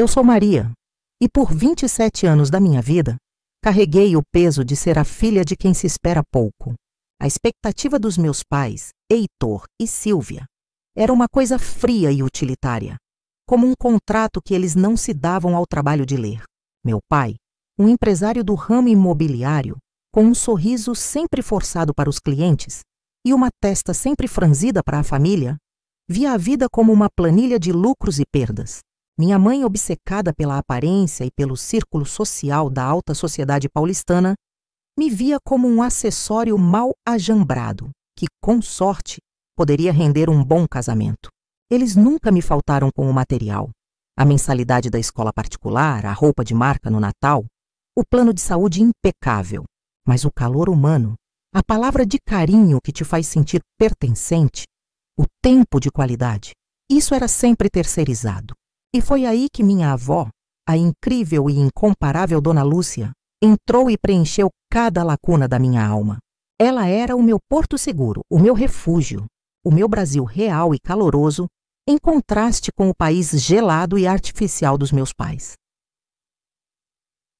Eu sou Maria, e por 27 anos da minha vida, carreguei o peso de ser a filha de quem se espera pouco. A expectativa dos meus pais, Heitor e Sílvia, era uma coisa fria e utilitária, como um contrato que eles não se davam ao trabalho de ler. Meu pai, um empresário do ramo imobiliário, com um sorriso sempre forçado para os clientes e uma testa sempre franzida para a família, via a vida como uma planilha de lucros e perdas. Minha mãe, obcecada pela aparência e pelo círculo social da alta sociedade paulistana, me via como um acessório mal ajambrado, que, com sorte, poderia render um bom casamento. Eles nunca me faltaram com o material. A mensalidade da escola particular, a roupa de marca no Natal, o plano de saúde impecável. Mas o calor humano, a palavra de carinho que te faz sentir pertencente, o tempo de qualidade, isso era sempre terceirizado. E foi aí que minha avó, a incrível e incomparável Dona Lúcia, entrou e preencheu cada lacuna da minha alma. Ela era o meu porto seguro, o meu refúgio, o meu Brasil real e caloroso, em contraste com o país gelado e artificial dos meus pais.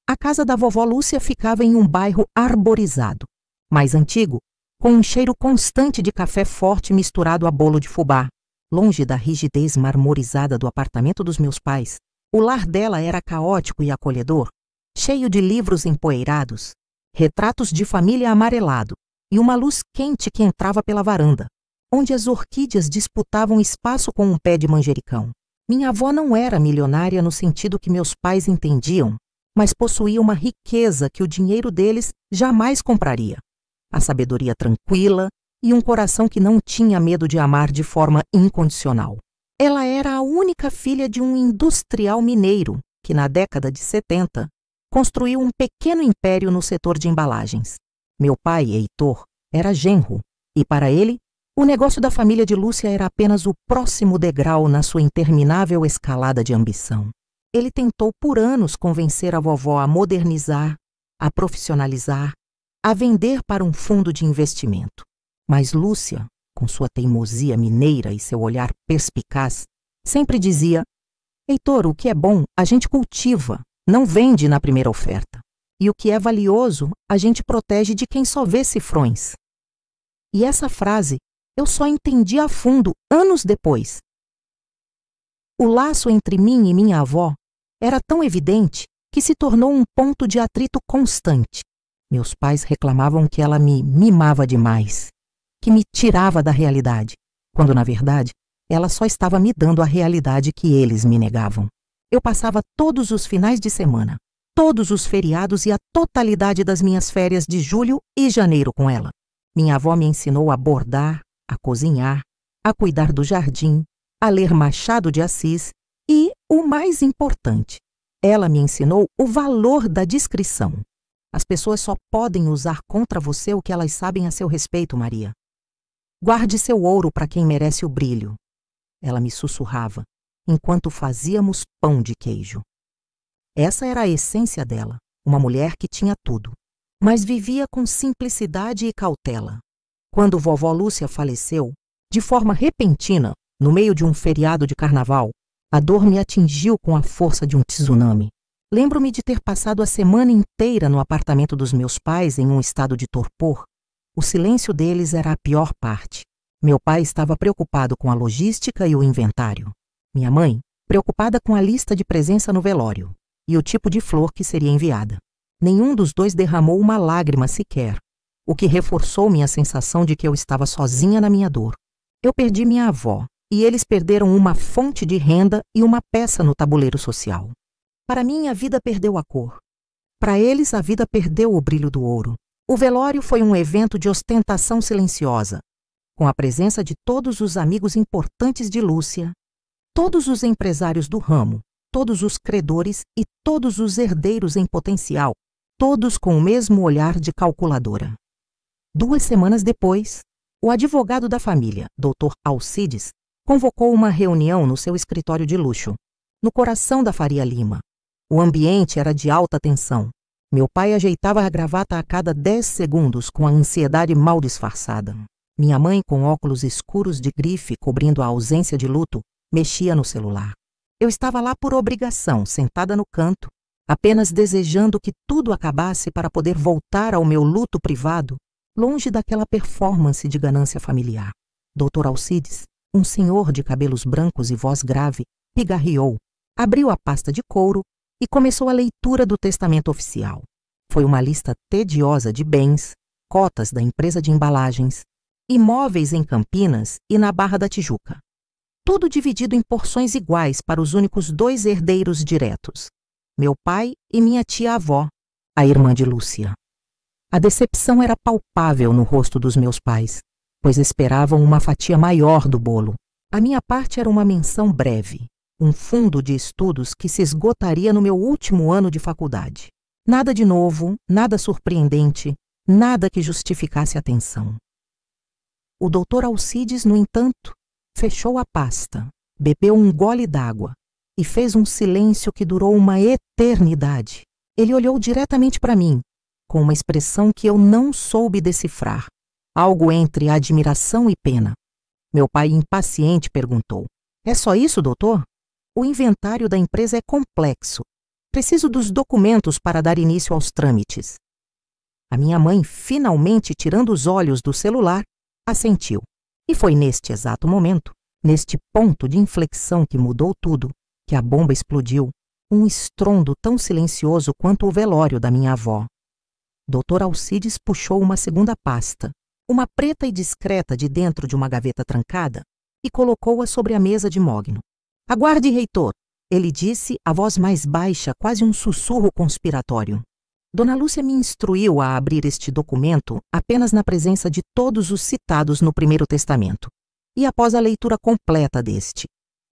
A casa da vovó Lúcia ficava em um bairro arborizado, mais antigo, com um cheiro constante de café forte misturado a bolo de fubá. Longe da rigidez marmorizada do apartamento dos meus pais, o lar dela era caótico e acolhedor, cheio de livros empoeirados, retratos de família amarelado e uma luz quente que entrava pela varanda, onde as orquídeas disputavam espaço com um pé de manjericão. Minha avó não era milionária no sentido que meus pais entendiam, mas possuía uma riqueza que o dinheiro deles jamais compraria. A sabedoria tranquila e um coração que não tinha medo de amar de forma incondicional. Ela era a única filha de um industrial mineiro que, na década de 70, construiu um pequeno império no setor de embalagens. Meu pai, Heitor, era genro, e para ele, o negócio da família de Lúcia era apenas o próximo degrau na sua interminável escalada de ambição. Ele tentou por anos convencer a vovó a modernizar, a profissionalizar, a vender para um fundo de investimento. Mas Lúcia, com sua teimosia mineira e seu olhar perspicaz, sempre dizia: Heitor, o que é bom, a gente cultiva, não vende na primeira oferta. E o que é valioso, a gente protege de quem só vê cifrões. E essa frase eu só entendi a fundo anos depois. O laço entre mim e minha avó era tão evidente que se tornou um ponto de atrito constante. Meus pais reclamavam que ela me mimava demais, que me tirava da realidade, quando, na verdade, ela só estava me dando a realidade que eles me negavam. Eu passava todos os finais de semana, todos os feriados e a totalidade das minhas férias de julho e janeiro com ela. Minha avó me ensinou a bordar, a cozinhar, a cuidar do jardim, a ler Machado de Assis e, o mais importante, ela me ensinou o valor da discrição. As pessoas só podem usar contra você o que elas sabem a seu respeito, Maria. Guarde seu ouro para quem merece o brilho. Ela me sussurrava, enquanto fazíamos pão de queijo. Essa era a essência dela, uma mulher que tinha tudo, mas vivia com simplicidade e cautela. Quando vovó Lúcia faleceu, de forma repentina, no meio de um feriado de carnaval, a dor me atingiu com a força de um tsunami. Lembro-me de ter passado a semana inteira no apartamento dos meus pais em um estado de torpor. O silêncio deles era a pior parte. Meu pai estava preocupado com a logística e o inventário. Minha mãe, preocupada com a lista de presença no velório e o tipo de flor que seria enviada. Nenhum dos dois derramou uma lágrima sequer, o que reforçou minha sensação de que eu estava sozinha na minha dor. Eu perdi minha avó e eles perderam uma fonte de renda e uma peça no tabuleiro social. Para mim, a vida perdeu a cor. Para eles, a vida perdeu o brilho do ouro. O velório foi um evento de ostentação silenciosa, com a presença de todos os amigos importantes de Lúcia, todos os empresários do ramo, todos os credores e todos os herdeiros em potencial, todos com o mesmo olhar de calculadora. 2 semanas depois, o advogado da família, Dr. Alcides, convocou uma reunião no seu escritório de luxo, no coração da Faria Lima. O ambiente era de alta tensão. Meu pai ajeitava a gravata a cada 10 segundos com a ansiedade mal disfarçada. Minha mãe, com óculos escuros de grife cobrindo a ausência de luto, mexia no celular. Eu estava lá por obrigação, sentada no canto, apenas desejando que tudo acabasse para poder voltar ao meu luto privado, longe daquela performance de ganância familiar. Dr. Alcides, um senhor de cabelos brancos e voz grave, pigarreou, abriu a pasta de couro e começou a leitura do testamento oficial. Foi uma lista tediosa de bens, cotas da empresa de embalagens, imóveis em Campinas e na Barra da Tijuca. Tudo dividido em porções iguais para os únicos 2 herdeiros diretos, meu pai e minha tia-avó, a irmã de Lúcia. A decepção era palpável no rosto dos meus pais, pois esperavam uma fatia maior do bolo. A minha parte era uma menção breve, um fundo de estudos que se esgotaria no meu último ano de faculdade. Nada de novo, nada surpreendente, nada que justificasse a atenção. O Dr. Alcides, no entanto, fechou a pasta, bebeu um gole d'água e fez um silêncio que durou uma eternidade. Ele olhou diretamente para mim, com uma expressão que eu não soube decifrar, algo entre admiração e pena. Meu pai, impaciente, perguntou: "É só isso, doutor? O inventário da empresa é complexo. Preciso dos documentos para dar início aos trâmites." A minha mãe, finalmente tirando os olhos do celular, assentiu. E foi neste exato momento, neste ponto de inflexão que mudou tudo, que a bomba explodiu, um estrondo tão silencioso quanto o velório da minha avó. Dr. Alcides puxou uma segunda pasta, uma preta e discreta de dentro de uma gaveta trancada, e colocou-a sobre a mesa de mogno. "Aguarde, reitor", ele disse, a voz mais baixa, quase um sussurro conspiratório. Dona Lúcia me instruiu a abrir este documento apenas na presença de todos os citados no primeiro testamento, e após a leitura completa deste.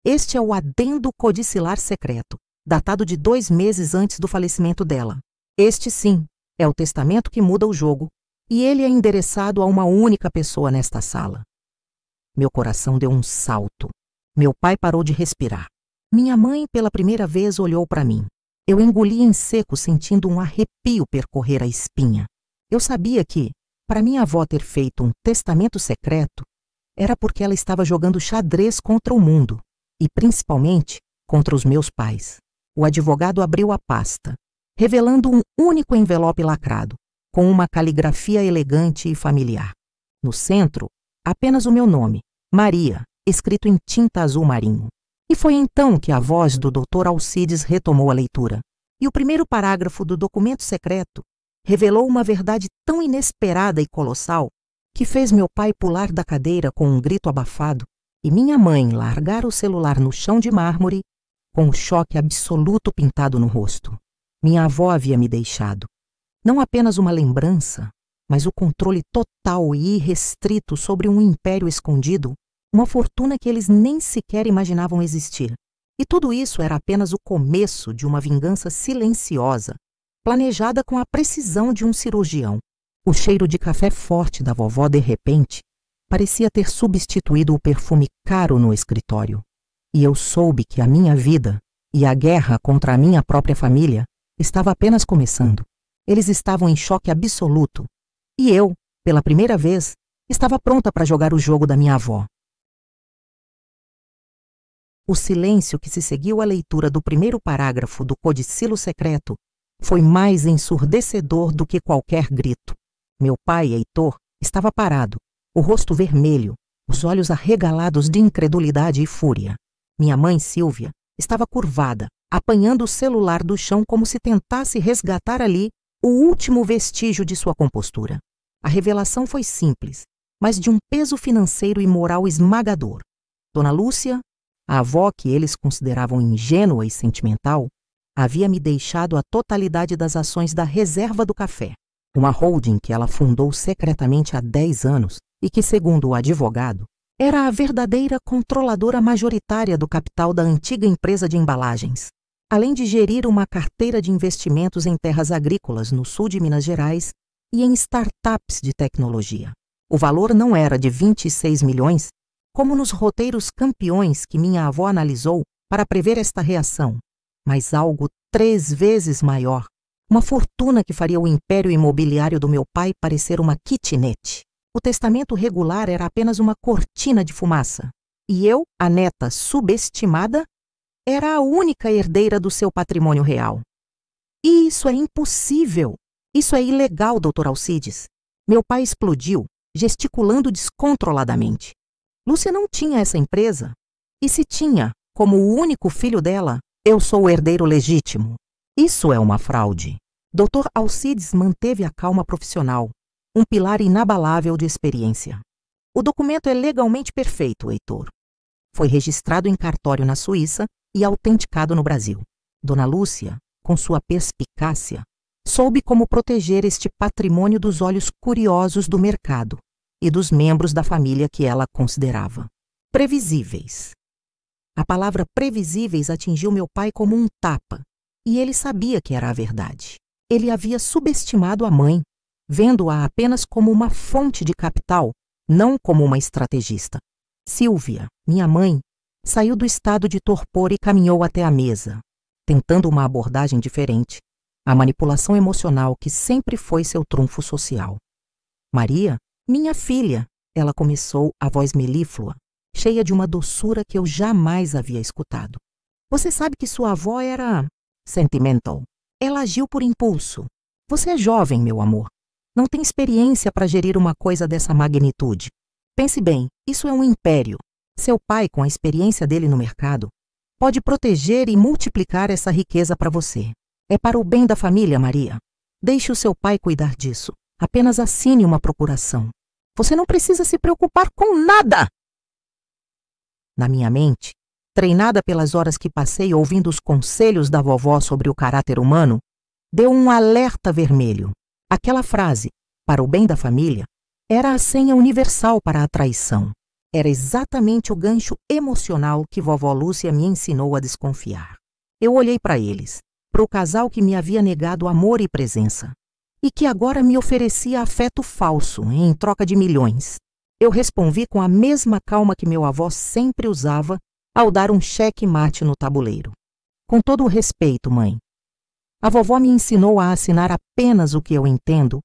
Este é o adendo codicilar secreto, datado de 2 meses antes do falecimento dela. Este, sim, é o testamento que muda o jogo, e ele é endereçado a uma única pessoa nesta sala. Meu coração deu um salto. Meu pai parou de respirar. Minha mãe, pela primeira vez, olhou para mim. Eu engoli em seco, sentindo um arrepio percorrer a espinha. Eu sabia que, para minha avó ter feito um testamento secreto, era porque ela estava jogando xadrez contra o mundo, e principalmente contra os meus pais. O advogado abriu a pasta, revelando um único envelope lacrado, com uma caligrafia elegante e familiar. No centro, apenas o meu nome, Maria, escrito em tinta azul marinho. E foi então que a voz do Dr. Alcides retomou a leitura. E o primeiro parágrafo do documento secreto revelou uma verdade tão inesperada e colossal que fez meu pai pular da cadeira com um grito abafado e minha mãe largar o celular no chão de mármore com o choque absoluto pintado no rosto. Minha avó havia me deixado não apenas uma lembrança, mas o controle total e irrestrito sobre um império escondido, uma fortuna que eles nem sequer imaginavam existir. E tudo isso era apenas o começo de uma vingança silenciosa, planejada com a precisão de um cirurgião. O cheiro de café forte da vovó, de repente, parecia ter substituído o perfume caro no escritório. E eu soube que a minha vida e a guerra contra a minha própria família estava apenas começando. Eles estavam em choque absoluto. E eu, pela primeira vez, estava pronta para jogar o jogo da minha avó. O silêncio que se seguiu à leitura do primeiro parágrafo do codicilo secreto foi mais ensurdecedor do que qualquer grito. Meu pai, Heitor, estava parado, o rosto vermelho, os olhos arregalados de incredulidade e fúria. Minha mãe, Silvia, estava curvada, apanhando o celular do chão como se tentasse resgatar ali o último vestígio de sua compostura. A revelação foi simples, mas de um peso financeiro e moral esmagador. Dona Lúcia, a avó que eles consideravam ingênua e sentimental, havia me deixado a totalidade das ações da Reserva do Café, uma holding que ela fundou secretamente há 10 anos e que, segundo o advogado, era a verdadeira controladora majoritária do capital da antiga empresa de embalagens, além de gerir uma carteira de investimentos em terras agrícolas no sul de Minas Gerais e em startups de tecnologia. O valor não era de 26 milhões, como nos roteiros campeões que minha avó analisou para prever esta reação, mas algo 3 vezes maior, uma fortuna que faria o império imobiliário do meu pai parecer uma kitnet. O testamento regular era apenas uma cortina de fumaça, e eu, a neta subestimada, era a única herdeira do seu patrimônio real. E isso é impossível. Isso é ilegal, Dr. Alcides. Meu pai explodiu, gesticulando descontroladamente. Lúcia não tinha essa empresa. E se tinha, como o único filho dela, eu sou o herdeiro legítimo. Isso é uma fraude. Dr. Alcides manteve a calma profissional, um pilar inabalável de experiência. O documento é legalmente perfeito, Heitor. Foi registrado em cartório na Suíça e autenticado no Brasil. Dona Lúcia, com sua perspicácia, soube como proteger este patrimônio dos olhos curiosos do mercado e dos membros da família que ela considerava previsíveis. A palavra previsíveis atingiu meu pai como um tapa, e ele sabia que era a verdade. Ele havia subestimado a mãe, vendo-a apenas como uma fonte de capital, não como uma estrategista. Sílvia, minha mãe, saiu do estado de torpor e caminhou até a mesa, tentando uma abordagem diferente, a manipulação emocional que sempre foi seu trunfo social. Maria, minha filha, ela começou, a voz melíflua, cheia de uma doçura que eu jamais havia escutado. Você sabe que sua avó era sentimental. Ela agiu por impulso. Você é jovem, meu amor. Não tem experiência para gerir uma coisa dessa magnitude. Pense bem, isso é um império. Seu pai, com a experiência dele no mercado, pode proteger e multiplicar essa riqueza para você. É para o bem da família, Maria. Deixe o seu pai cuidar disso. Apenas assine uma procuração. Você não precisa se preocupar com nada! Na minha mente, treinada pelas horas que passei ouvindo os conselhos da vovó sobre o caráter humano, deu um alerta vermelho. Aquela frase, para o bem da família, era a senha universal para a traição. Era exatamente o gancho emocional que vovó Lúcia me ensinou a desconfiar. Eu olhei para eles, para o casal que me havia negado amor e presença, e que agora me oferecia afeto falso em troca de milhões. Eu respondi com a mesma calma que meu avô sempre usava ao dar um cheque-mate no tabuleiro. Com todo o respeito, mãe. A vovó me ensinou a assinar apenas o que eu entendo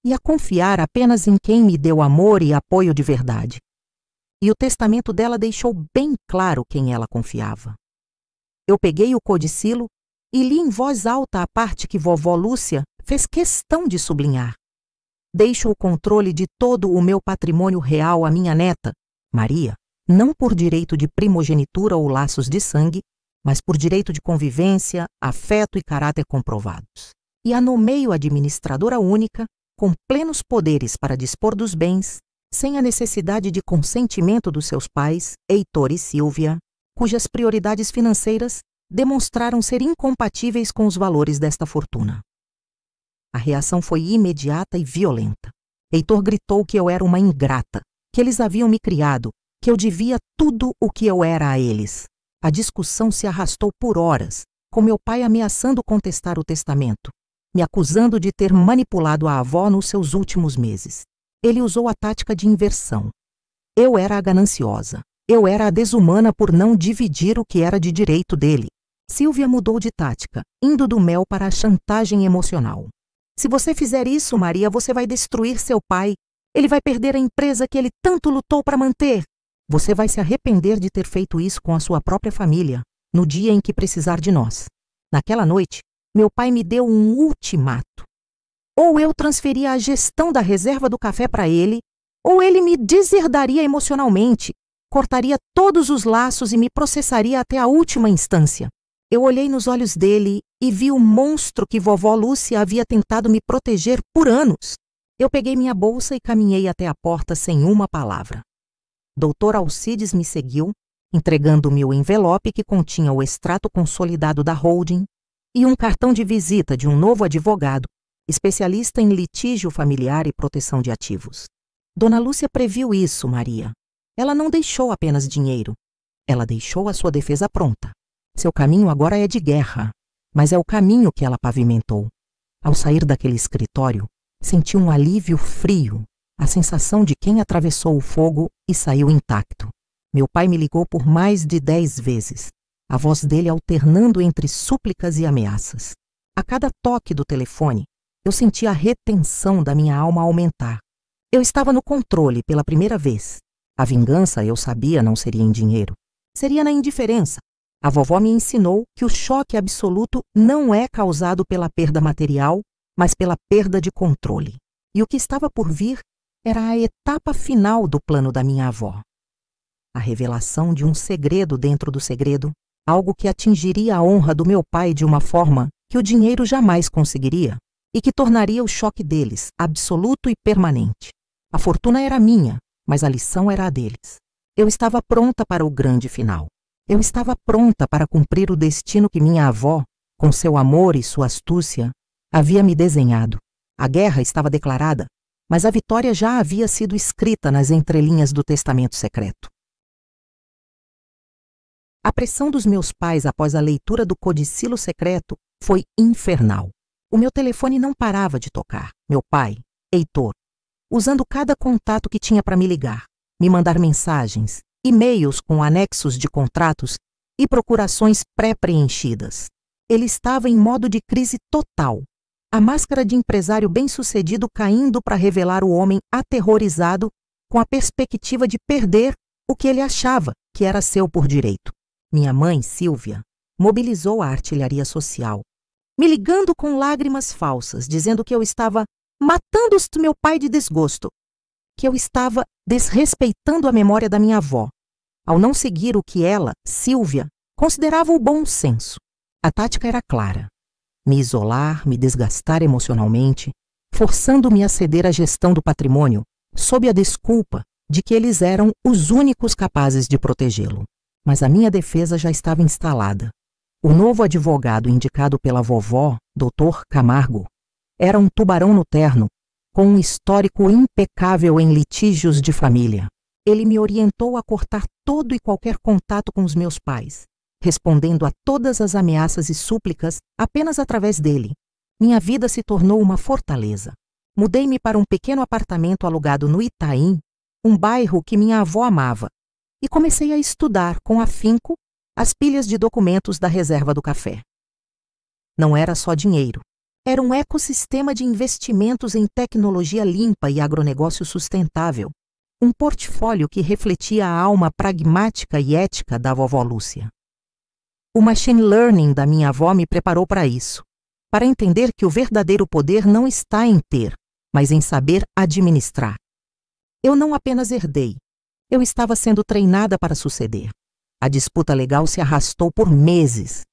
e a confiar apenas em quem me deu amor e apoio de verdade. E o testamento dela deixou bem claro quem ela confiava. Eu peguei o codicilo e li em voz alta a parte que vovó Lúcia fez questão de sublinhar. Deixo o controle de todo o meu patrimônio real à minha neta, Maria, não por direito de primogenitura ou laços de sangue, mas por direito de convivência, afeto e caráter comprovados. E a nomeio administradora única, com plenos poderes para dispor dos bens, sem a necessidade de consentimento dos seus pais, Heitor e Sílvia, cujas prioridades financeiras demonstraram ser incompatíveis com os valores desta fortuna. A reação foi imediata e violenta. Heitor gritou que eu era uma ingrata, que eles haviam me criado, que eu devia tudo o que eu era a eles. A discussão se arrastou por horas, com meu pai ameaçando contestar o testamento, me acusando de ter manipulado a avó nos seus últimos meses. Ele usou a tática de inversão. Eu era a gananciosa. Eu era a desumana por não dividir o que era de direito dele. Sílvia mudou de tática, indo do mel para a chantagem emocional. Se você fizer isso, Maria, você vai destruir seu pai. Ele vai perder a empresa que ele tanto lutou para manter. Você vai se arrepender de ter feito isso com a sua própria família, no dia em que precisar de nós. Naquela noite, meu pai me deu um ultimato. Ou eu transferia a gestão da reserva do café para ele, ou ele me deserdaria emocionalmente, cortaria todos os laços e me processaria até a última instância. Eu olhei nos olhos dele e vi o monstro que vovó Lúcia havia tentado me proteger por anos. Eu peguei minha bolsa e caminhei até a porta sem uma palavra. Dr. Alcides me seguiu, entregando-me o envelope que continha o extrato consolidado da holding e um cartão de visita de um novo advogado, especialista em litígio familiar e proteção de ativos. Dona Lúcia previu isso, Maria. Ela não deixou apenas dinheiro. Ela deixou a sua defesa pronta. Seu caminho agora é de guerra, mas é o caminho que ela pavimentou. Ao sair daquele escritório, senti um alívio frio, a sensação de quem atravessou o fogo e saiu intacto. Meu pai me ligou por mais de 10 vezes, a voz dele alternando entre súplicas e ameaças. A cada toque do telefone, eu sentia a retenção da minha alma aumentar. Eu estava no controle pela primeira vez. A vingança, eu sabia, não seria em dinheiro. Seria na indiferença, A vovó me ensinou que o choque absoluto não é causado pela perda material, mas pela perda de controle. E o que estava por vir era a etapa final do plano da minha avó. A revelação de um segredo dentro do segredo, algo que atingiria a honra do meu pai de uma forma que o dinheiro jamais conseguiria e que tornaria o choque deles absoluto e permanente. A fortuna era minha, mas a lição era a deles. Eu estava pronta para o grande final. Eu estava pronta para cumprir o destino que minha avó, com seu amor e sua astúcia, havia me desenhado. A guerra estava declarada, mas a vitória já havia sido escrita nas entrelinhas do testamento secreto. A pressão dos meus pais após a leitura do codicilo secreto foi infernal. O meu telefone não parava de tocar. Meu pai, Heitor, usando cada contato que tinha para me ligar, me mandar mensagens, e-mails com anexos de contratos e procurações pré-preenchidas. Ele estava em modo de crise total. A máscara de empresário bem-sucedido caindo para revelar o homem aterrorizado com a perspectiva de perder o que ele achava que era seu por direito. Minha mãe, Silvia, mobilizou a artilharia social, me ligando com lágrimas falsas, dizendo que eu estava matando meu pai de desgosto, que eu estava desrespeitando a memória da minha avó, ao não seguir o que ela, Silvia, considerava o bom senso. A tática era clara: me isolar, me desgastar emocionalmente, forçando-me a ceder à gestão do patrimônio, sob a desculpa de que eles eram os únicos capazes de protegê-lo. Mas a minha defesa já estava instalada. O novo advogado indicado pela vovó, Dr. Camargo, era um tubarão no terno, com um histórico impecável em litígios de família. Ele me orientou a cortar todo e qualquer contato com os meus pais, respondendo a todas as ameaças e súplicas apenas através dele. Minha vida se tornou uma fortaleza. Mudei-me para um pequeno apartamento alugado no Itaim, um bairro que minha avó amava, e comecei a estudar com afinco as pilhas de documentos da reserva do café. Não era só dinheiro. Era um ecossistema de investimentos em tecnologia limpa e agronegócio sustentável, um portfólio que refletia a alma pragmática e ética da vovó Lúcia. O machine learning da minha avó me preparou para isso, para entender que o verdadeiro poder não está em ter, mas em saber administrar. Eu não apenas herdei, eu estava sendo treinada para suceder. A disputa legal se arrastou por meses,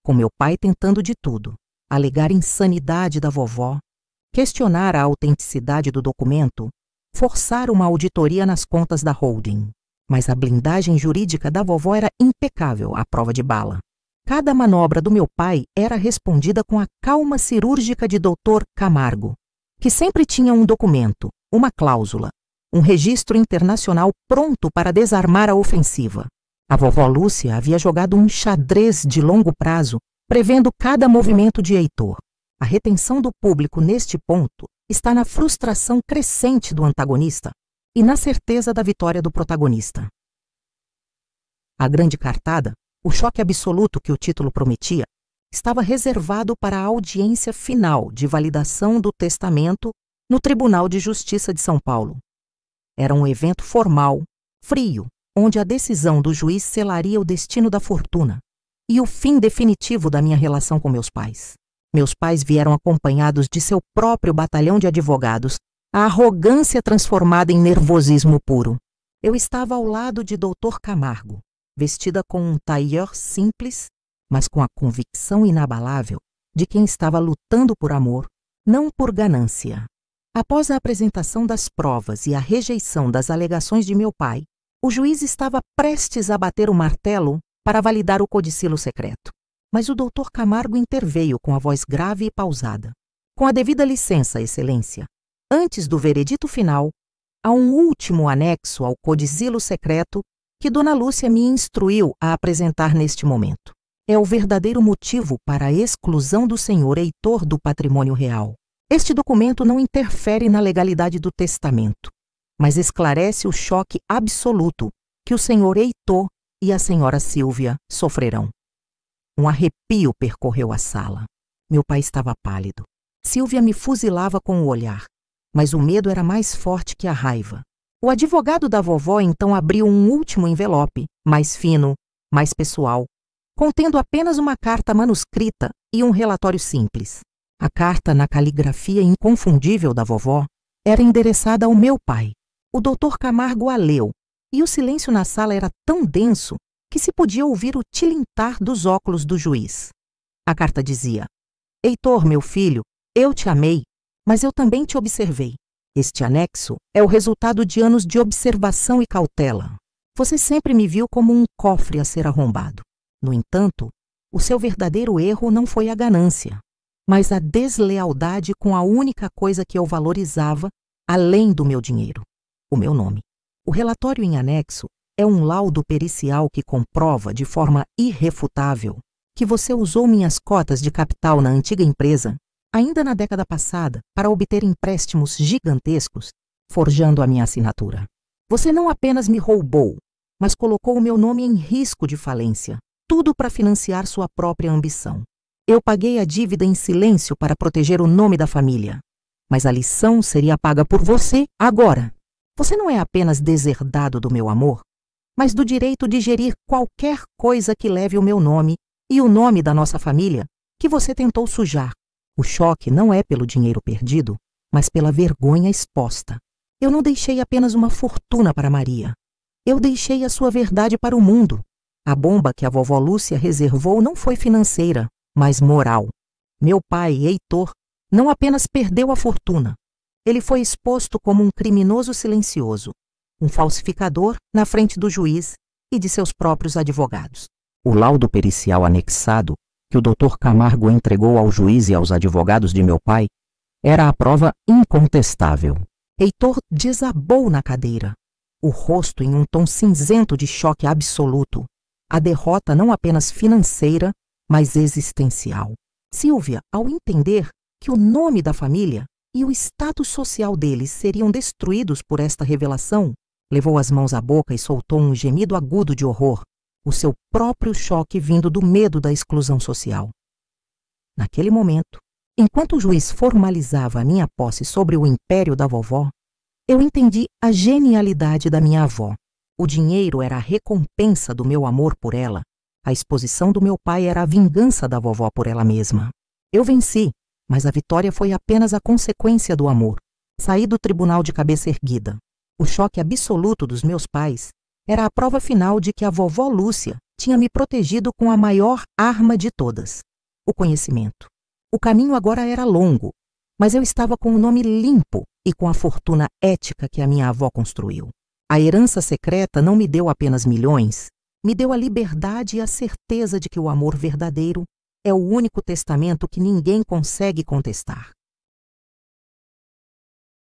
com meu pai tentando de tudo: alegar insanidade da vovó, questionar a autenticidade do documento, forçar uma auditoria nas contas da holding. Mas a blindagem jurídica da vovó era impecável, à prova de bala. Cada manobra do meu pai era respondida com a calma cirúrgica de Dr. Camargo, que sempre tinha um documento, uma cláusula, um registro internacional pronto para desarmar a ofensiva. A vovó Lúcia havia jogado um xadrez de longo prazo, prevendo cada movimento de Heitor. A retenção do público neste ponto está na frustração crescente do antagonista e na certeza da vitória do protagonista. A grande cartada, o choque absoluto que o título prometia, estava reservado para a audiência final de validação do testamento no Tribunal de Justiça de São Paulo. Era um evento formal, frio, onde a decisão do juiz selaria o destino da fortuna e o fim definitivo da minha relação com meus pais. Meus pais vieram acompanhados de seu próprio batalhão de advogados, a arrogância transformada em nervosismo puro. Eu estava ao lado de Dr. Camargo, vestida com um tailleur simples, mas com a convicção inabalável de quem estava lutando por amor, não por ganância. Após a apresentação das provas e a rejeição das alegações de meu pai, o juiz estava prestes a bater o martelo para validar o codicilo secreto. Mas o Dr. Camargo interveio com a voz grave e pausada. Com a devida licença, Excelência, antes do veredito final, há um último anexo ao codicilo secreto que Dona Lúcia me instruiu a apresentar neste momento. É o verdadeiro motivo para a exclusão do senhor Heitor do patrimônio real. Este documento não interfere na legalidade do testamento, mas esclarece o choque absoluto que o senhor Heitor e a senhora Silvia sofrerão. Um arrepio percorreu a sala. Meu pai estava pálido. Silvia me fuzilava com o olhar, mas o medo era mais forte que a raiva. O advogado da vovó então abriu um último envelope, mais fino, mais pessoal, contendo apenas uma carta manuscrita e um relatório simples. A carta, na caligrafia inconfundível da vovó, era endereçada ao meu pai. O Dr. Camargo a leu, e o silêncio na sala era tão denso que se podia ouvir o tilintar dos óculos do juiz. A carta dizia: Heitor, meu filho, eu te amei, mas eu também te observei. Este anexo é o resultado de anos de observação e cautela. Você sempre me viu como um cofre a ser arrombado. No entanto, o seu verdadeiro erro não foi a ganância, mas a deslealdade com a única coisa que eu valorizava, além do meu dinheiro: o meu nome. O relatório em anexo é um laudo pericial que comprova, de forma irrefutável, que você usou minhas cotas de capital na antiga empresa, ainda na década passada, para obter empréstimos gigantescos, forjando a minha assinatura. Você não apenas me roubou, mas colocou o meu nome em risco de falência, tudo para financiar sua própria ambição. Eu paguei a dívida em silêncio para proteger o nome da família, mas a lição seria paga por você agora. Você não é apenas deserdado do meu amor, mas do direito de gerir qualquer coisa que leve o meu nome e o nome da nossa família que você tentou sujar. O choque não é pelo dinheiro perdido, mas pela vergonha exposta. Eu não deixei apenas uma fortuna para Maria. Eu deixei a sua verdade para o mundo. A bomba que a vovó Lúcia reservou não foi financeira, mas moral. Meu pai, Heitor, não apenas perdeu a fortuna. Ele foi exposto como um criminoso silencioso, um falsificador na frente do juiz e de seus próprios advogados. O laudo pericial anexado, que o Dr. Camargo entregou ao juiz e aos advogados de meu pai, era a prova incontestável. Heitor desabou na cadeira, o rosto em um tom cinzento de choque absoluto. A derrota não apenas financeira, mas existencial. Silvia, ao entender que o nome da família e o status social deles seriam destruídos por esta revelação, levou as mãos à boca e soltou um gemido agudo de horror, o seu próprio choque vindo do medo da exclusão social. Naquele momento, enquanto o juiz formalizava a minha posse sobre o império da vovó, eu entendi a genialidade da minha avó. O dinheiro era a recompensa do meu amor por ela. A exposição do meu pai era a vingança da vovó por ela mesma. Eu venci, mas a vitória foi apenas a consequência do amor. Saí do tribunal de cabeça erguida. O choque absoluto dos meus pais era a prova final de que a vovó Lúcia tinha me protegido com a maior arma de todas: o conhecimento. O caminho agora era longo, mas eu estava com o nome limpo e com a fortuna ética que a minha avó construiu. A herança secreta não me deu apenas milhões, me deu a liberdade e a certeza de que o amor verdadeiro é o único testamento que ninguém consegue contestar.